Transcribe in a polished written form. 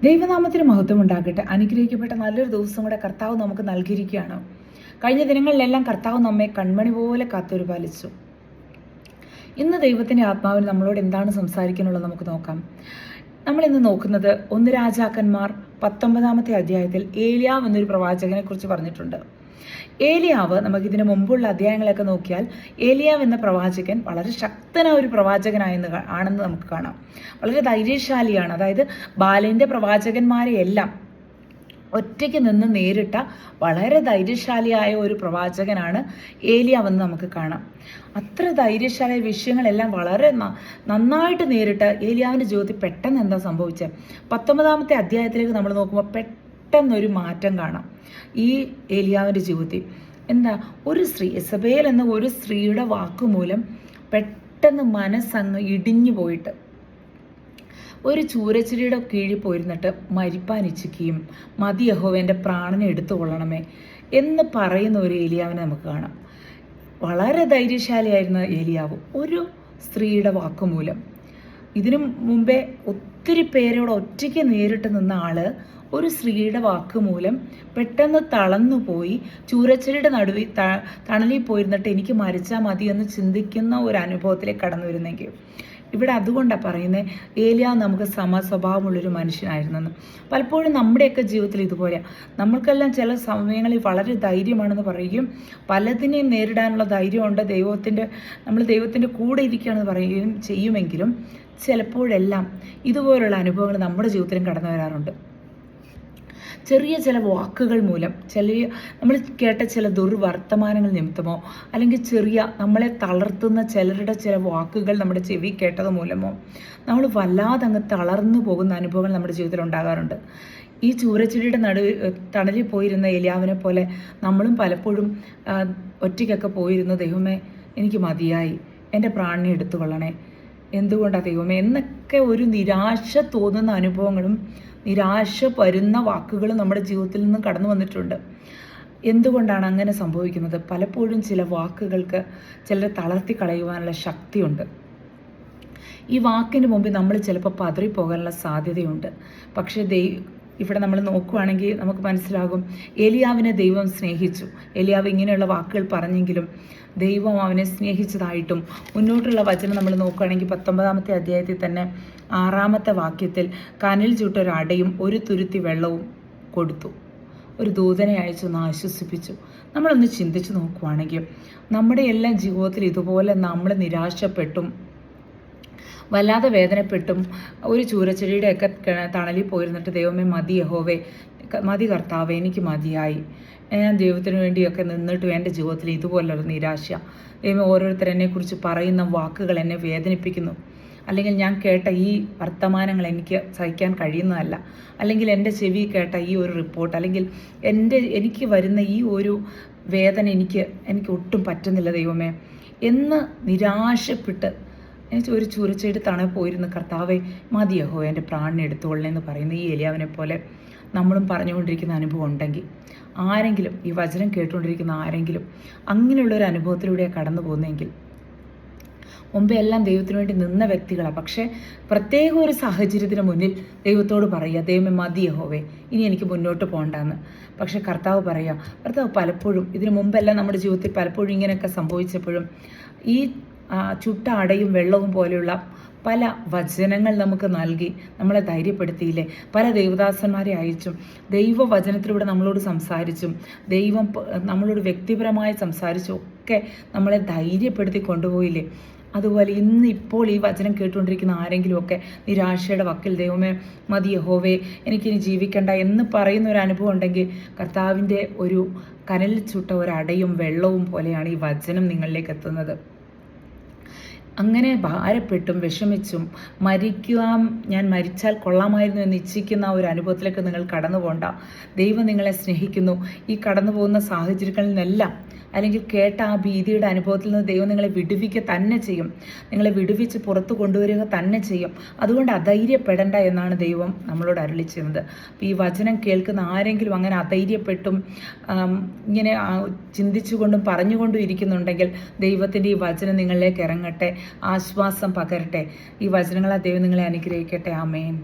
ദൈവനാമത്തിന് മഹത്വം ഉണ്ടാകട്ടെ. അനുഗ്രഹിക്കപ്പെട്ട നല്ലൊരു ദിവസം കൂടെ കർത്താവ് നമുക്ക് നൽകിയിരിക്കുകയാണ്. കഴിഞ്ഞ ദിനങ്ങളിലെല്ലാം കർത്താവ് നമ്മെ കൺമണി പോലെ കാത്തുപരിപാലിച്ചു. ഇന്ന് ദൈവത്തിൻ്റെ ആത്മാവിന് നമ്മളോട് എന്താണ് സംസാരിക്കാനുള്ളത് നമുക്ക് നോക്കാം. നമ്മളിന്ന് നോക്കുന്നത് 1 രാജാക്കന്മാർ 19-ാമത്തെ അധ്യായത്തിൽ ഏലിയാവ് എന്നൊരു പ്രവാചകനെ കുറിച്ച് പറഞ്ഞിട്ടുണ്ട്. ഏലിയാവ്, നമുക്കിതിന് മുമ്പുള്ള അധ്യായങ്ങളൊക്കെ നോക്കിയാൽ ഏലിയാവ് എന്ന പ്രവാചകൻ വളരെ ശക്തനായ ഒരു ആണെന്ന് നമുക്ക് കാണാം. വളരെ ധൈര്യശാലിയാണ്. അതായത് ബാലിൻ്റെ പ്രവാചകന്മാരെയെല്ലാം ഒറ്റയ്ക്ക് നിന്ന് നേരിട്ട വളരെ ധൈര്യശാലിയായ ഒരു പ്രവാചകനാണ് ഏലിയാവെന്ന് നമുക്ക് കാണാം. അത്ര ധൈര്യശാലിയായ വിഷയങ്ങളെല്ലാം വളരെ നന്നായിട്ട് നേരിട്ട് ഏലിയാവിൻ്റെ ജീവിതത്തിൽ പെട്ടെന്ന് എന്താ സംഭവിച്ചത്? 19-ാമത്തെ അധ്യായത്തിലേക്ക് നമ്മൾ നോക്കുമ്പോൾ പെട്ടെന്നൊരു മാറ്റം കാണാം ഈ ഏലിയാവിൻ്റെ ജീവിതത്തിൽ. എന്താ, ഒരു സ്ത്രീ, യെസബേൽ എന്ന ഒരു സ്ത്രീയുടെ വാക്കുമൂലം പെട്ടെന്ന് മനസ്സങ്ങ് ഇടിഞ്ഞു പോയിട്ട് ഒരു ചൂരച്ചിരിയുടെ കീഴിൽ പോയിരുന്നിട്ട് മരിപ്പാൻ ഇച്ഛിക്കുകയും മതി യഹോവൻ്റെ പ്രാണനെ എടുത്തു കൊള്ളണമേ എന്ന് പറയുന്ന ഒരു ഏലിയാവിനെ നമുക്ക് കാണാം. വളരെ ധൈര്യശാലിയായിരുന്ന ഏലിയാവ് ഒരു സ്ത്രീയുടെ വാക്കുമൂലം. ഇതിനു മുമ്പേ ഒത്തിരി പേരോട് ഒറ്റയ്ക്ക് നേരിട്ട് നിന്ന ആള് ഒരു സ്ത്രീയുടെ വാക്കുമൂലം പെട്ടെന്ന് തളർന്നുപോയി ചൂരച്ചിരിയുടെ നടുവിൽ തണലിൽ പോയിരുന്നിട്ട് എനിക്ക് മരിച്ചാൽ മതി എന്ന് ചിന്തിക്കുന്ന ഒരു അനുഭവത്തിലേക്ക് കടന്നു വരുന്നെങ്കിൽ ഇവിടെ അതുകൊണ്ടാണ് പറയുന്നത് ഏലിയാവ് നമുക്ക് സമസ്വഭാവമുള്ളൊരു മനുഷ്യനായിരുന്നെന്ന്. പലപ്പോഴും നമ്മുടെയൊക്കെ ജീവിതത്തിൽ ഇതുപോലെ നമ്മൾക്കെല്ലാം ചില സമയങ്ങളിൽ വളരെ ധൈര്യമാണെന്ന് പറയുകയും പലതിനെയും നേരിടാനുള്ള ധൈര്യമുണ്ട്, നമ്മൾ ദൈവത്തിൻ്റെ കൂടെ ഇരിക്കുകയാണെന്ന് പറയുകയും ചെയ്യുമെങ്കിലും ചിലപ്പോഴെല്ലാം ഇതുപോലുള്ള അനുഭവങ്ങൾ നമ്മുടെ ജീവിതത്തിലും കടന്നു വരാറുണ്ട്. ചെറിയ ചില വാക്കുകൾ മൂലം, നമ്മൾ കേട്ട ചില ദുർവർത്തമാനങ്ങൾ നിമിത്തമോ അല്ലെങ്കിൽ നമ്മളെ തളർത്തുന്ന ചില വാക്കുകൾ നമ്മുടെ ചെവി കേട്ടത് മൂലമോ നമ്മൾ വല്ലാതെ അങ്ങ് തളർന്നു പോകുന്ന അനുഭവങ്ങൾ നമ്മുടെ ജീവിതത്തിൽ ഉണ്ടാകാറുണ്ട്. ഈ ചൂരച്ചിടിയുടെ തണലിൽ പോയിരുന്ന ഏലിയാവിനെ പോലെ നമ്മളും പലപ്പോഴും ഒറ്റയ്ക്കൊക്കെ പോയിരുന്നു. ദൈവമേ, എനിക്ക് മതിയായി, എൻ്റെ പ്രാണനെ എടുത്തുകൊള്ളണേ, എന്തുകൊണ്ടാണ് ദൈവമേ എന്നൊക്കെ ഒരു നിരാശ തോന്നുന്ന അനുഭവങ്ങളും നിരാശ വരുന്ന വാക്കുകളും നമ്മുടെ ജീവിതത്തിൽ നിന്നും കടന്നു വന്നിട്ടുണ്ട്. എന്തുകൊണ്ടാണ് അങ്ങനെ സംഭവിക്കുന്നത്? പലപ്പോഴും ചില വാക്കുകൾക്ക് ചിലരെ തളർത്തി കളയുവാനുള്ള ശക്തിയുണ്ട്. ഈ വാക്കിന് മുമ്പിൽ നമ്മൾ ചിലപ്പോൾ പതറിപ്പോകാനുള്ള സാധ്യതയുണ്ട്. പക്ഷേ ഇവിടെ നമ്മൾ നോക്കുകയാണെങ്കിൽ നമുക്ക് മനസ്സിലാകും, ഏലിയാവിനെ ദൈവം സ്നേഹിച്ചു. ഏലിയാവ് ഇങ്ങനെയുള്ള വാക്കുകൾ പറഞ്ഞെങ്കിലും ദൈവം അവനെ സ്നേഹിച്ചതായിട്ടും മുന്നോട്ടുള്ള വചനം നമ്മൾ നോക്കുകയാണെങ്കിൽ 19-ാമത്തെ അധ്യായത്തിൽ തന്നെ 6-ാമത്തെ വാക്യത്തിൽ കനൽ ചുട്ടൊരടയും ഒരു തുരുത്തി വെള്ളവും കൊടുത്തു, ഒരു ദൂതനെ അയച്ചൊന്ന് ആശ്വസിപ്പിച്ചു. നമ്മളൊന്ന് ചിന്തിച്ച് നോക്കുകയാണെങ്കിൽ നമ്മുടെ എല്ലാം ജീവിതത്തിൽ ഇതുപോലെ നമ്മൾ നിരാശപ്പെട്ടും വല്ലാതെ വേദനപ്പെട്ടും ഒരു ചൂരച്ചെടിയുടെയൊക്കെ തണലിൽ പോയിരുന്നിട്ട് ദൈവമേ മതി യഹോവേ, മതി കർത്താവേ, എനിക്ക് മതിയായി, ഞാൻ ദൈവത്തിന് വേണ്ടിയൊക്കെ നിന്നിട്ടും എൻ്റെ ജീവിതത്തിൽ ഇതുപോലൊരു നിരാശ, ദൈവം ഓരോരുത്തരെന്നെക്കുറിച്ച് പറയുന്ന വാക്കുകൾ എന്നെ വേദനിപ്പിക്കുന്നു, അല്ലെങ്കിൽ ഞാൻ കേട്ട ഈ വർത്തമാനങ്ങൾ എനിക്ക് സഹിക്കാൻ കഴിയുന്നതല്ല, അല്ലെങ്കിൽ എൻ്റെ ചെവി കേട്ട ഈ ഒരു റിപ്പോർട്ട്, അല്ലെങ്കിൽ എനിക്ക് വരുന്ന ഈ ഒരു വേദന എനിക്ക് ഒട്ടും പറ്റുന്നില്ല ദൈവമേ എന്ന് നിരാശപ്പെട്ട് ഒരു ചൂരച്ചെടി തണൽ പോയിരുന്ന കർത്താവെ മതി യഹോവേ, എൻ്റെ പ്രാണനെ എടുത്തുകൊള്ളണേ എന്ന് പറയുന്ന ഈ ഏലിയാവിനെ പോലെ നമ്മളും പറഞ്ഞുകൊണ്ടിരിക്കുന്ന അനുഭവം ഉണ്ടെങ്കിൽ, ആരെങ്കിലും ഈ വചനം കേട്ടുകൊണ്ടിരിക്കുന്ന ആരെങ്കിലും അങ്ങനെയുള്ളൊരു അനുഭവത്തിലൂടെ കടന്നു പോകുന്നതെങ്കിൽ, മുമ്പേ എല്ലാം ദൈവത്തിന് വേണ്ടി നിന്ന വ്യക്തികളാണ്, പക്ഷേ പ്രത്യേക ഒരു സാഹചര്യത്തിന് മുന്നിൽ ദൈവത്തോട് പറയുക, ദൈവമേ മതി യഹോവേ, ഇനി എനിക്ക് മുന്നോട്ട് പോകണ്ടെന്ന്. പക്ഷേ കർത്താവ് പലപ്പോഴും ഇതിനു മുമ്പെല്ലാം നമ്മുടെ ജീവിതത്തിൽ പലപ്പോഴും ഇങ്ങനെയൊക്കെ സംഭവിച്ചപ്പോഴും ഈ ചുട്ട അടയും വെള്ളവും പോലെയുള്ള പല വചനങ്ങൾ നമുക്ക് നൽകി നമ്മളെ ധൈര്യപ്പെടുത്തിയില്ലേ? പല ദൈവദാസന്മാരെ അയച്ചും ദൈവവചനത്തിലൂടെ നമ്മളോട് സംസാരിച്ചും ദൈവം നമ്മളോട് വ്യക്തിപരമായി സംസാരിച്ചും ഒക്കെ നമ്മളെ ധൈര്യപ്പെടുത്തി കൊണ്ടുപോയില്ലേ? അതുപോലെ ഇപ്പോൾ ഈ വചനം കേട്ടുകൊണ്ടിരിക്കുന്ന ആരെങ്കിലുമൊക്കെ നിരാശയുടെ വക്കിൽ ദൈവമേ മതി യഹോവേ, എനിക്കിനി ജീവിക്കണ്ട എന്ന് പറയുന്ന ഒരു അനുഭവം ഉണ്ടെങ്കിൽ കർത്താവിൻ്റെ ഒരു കനലിൽ ചുട്ട ഒരടയും വെള്ളവും പോലെയാണ് ഈ വചനം നിങ്ങളിലേക്ക് എത്തുന്നത്. അങ്ങനെ ഭാരപ്പെട്ടും വിഷമിച്ചും ഞാൻ മരിച്ചാൽ കൊള്ളാമായിരുന്നു എന്ന് ഇച്ഛിക്കുന്ന ഒരു അനുഭവത്തിലേക്ക് നിങ്ങൾ കടന്നു പോകണ്ട. ദൈവം നിങ്ങളെ സ്നേഹിക്കുന്നു. ഈ കടന്നു പോകുന്ന സാഹചര്യങ്ങളിൽ നിന്നെല്ലാം അല്ലെങ്കിൽ കേട്ട ആ ഭീതിയുടെ അനുഭവത്തിൽ നിന്ന് ദൈവം നിങ്ങളെ വിടുവിക്കുക തന്നെ ചെയ്യും. നിങ്ങളെ വിടുവിച്ച് പുറത്തു കൊണ്ടുവരിക തന്നെ ചെയ്യും. അതുകൊണ്ട് അധൈര്യപ്പെടേണ്ട എന്നാണ് ദൈവം നമ്മളോട് അരുളി ചെയ്യുന്നത്. അപ്പോൾ ഈ വചനം കേൾക്കുന്ന ആരെങ്കിലും അങ്ങനെ അധൈര്യപ്പെട്ടും ഇങ്ങനെ ചിന്തിച്ചുകൊണ്ടും പറഞ്ഞുകൊണ്ടും ഇരിക്കുന്നുണ്ടെങ്കിൽ ദൈവത്തിൻ്റെ ഈ വചനം നിങ്ങളിലേക്ക് ഇറങ്ങട്ടെ, ആശ്വാസം പകരട്ടെ. ഈ വചനങ്ങളാൽ ദൈവം നിങ്ങളെ അനുഗ്രഹിക്കട്ടെ. ആമേൻ.